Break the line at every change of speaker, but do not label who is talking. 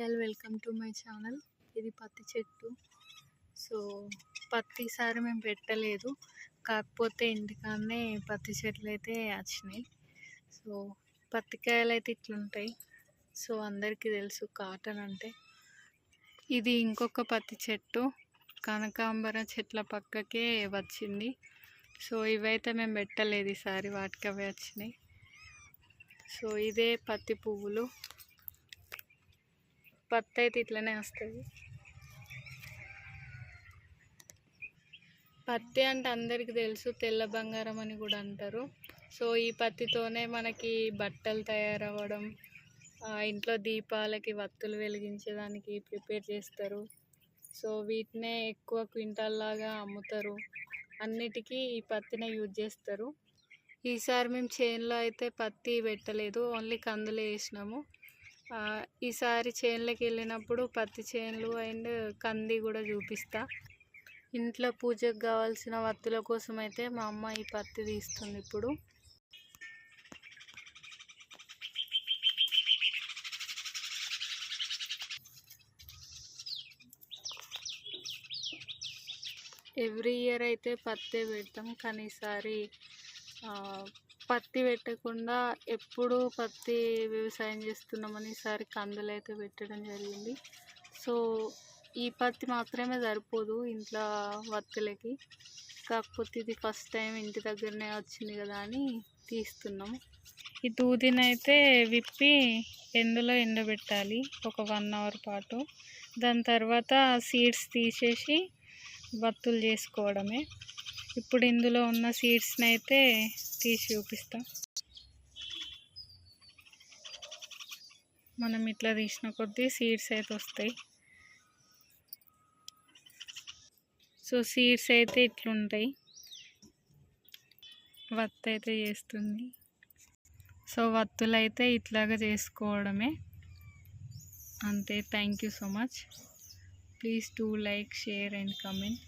All welcome to my channel. ఇది పత్తి చెట్టు. సో పత్తి ఈసారి మేము పెట్టలేదు, కాకపోతే ఇంటికాడనే పత్తి చెట్లు అయితే వచ్చినాయి. సో పత్తికాయలు అయితే ఇట్లుంటాయి. సో అందరికీ తెలుసు కాటన్ అంటే. ఇది ఇంకొక పత్తి చెట్టు, కనకాంబర చెట్ల పక్కకే వచ్చింది. సో ఇవైతే మేము పెట్టలేదు ఈసారి, వాటికి అవే వచ్చినాయి. సో ఇదే పత్తి పువ్వులు. పత్తి అయితే ఇట్లనే వస్తుంది. పత్తి అంటే అందరికీ తెలుసు, తెల్ల బంగారం అని కూడా అంటారు. సో ఈ పత్తితోనే మనకి బట్టలు తయారవ్వడం, ఇంట్లో దీపాలకి వత్తులు వెలిగించేదానికి ప్రిపేర్ చేస్తారు. సో వీటినే ఎక్కువ క్వింటాల్ లాగా అమ్ముతారు. అన్నిటికీ ఈ పత్తినే యూజ్ చేస్తారు. ఈసారి మేము చేనులో అయితే పత్తి పెట్టలేదు, ఓన్లీ కందులు వేసినాము. ఈసారి చేనులోకి వెళ్ళినప్పుడు పత్తి చేనులు అండ్ కంది కూడా చూపిస్తా. ఇంట్లో పూజకు కావాల్సిన వత్తుల కోసం అయితే మా అమ్మ ఈ పత్తి తీస్తుంది ఇప్పుడు. ఎవ్రీ ఇయర్ అయితే పత్తి పెడతాం, కానీ ఈసారి పత్తి పెట్టకుండా ఎప్పుడు పత్తి వ్యవసాయం చేస్తున్నామని ఈసారి కందులు అయితే పెట్టడం జరిగింది. సో ఈ పత్తి మాత్రమే సరిపోదు ఇంట్లో వత్తులకి, కాకపోతే ఇది ఫస్ట్ టైం ఇంటి దగ్గరనే వచ్చింది కదా అని తీస్తున్నాము. ఈ దూదినైతే విప్పి ఎండలో ఎండబెట్టాలి ఒక 1 అవర్ పాటు. దాని తర్వాత సీడ్స్ తీసేసి వత్తులు చేసుకోవడమే. ఇప్పుడు ఇందులో ఉన్న సీడ్స్ని అయితే తీసి చూపిస్తాం. మనం ఇట్లా తీసిన కొద్దీ సీడ్స్ అయితే వస్తాయి. సో సీడ్స్ అయితే ఇట్లుంటాయి. వత్తు అయితే చేస్తుంది. సో వత్తులు అయితే ఇట్లాగా చేసుకోవడమే అంతే. Thank you so much. Please do like, share and comment.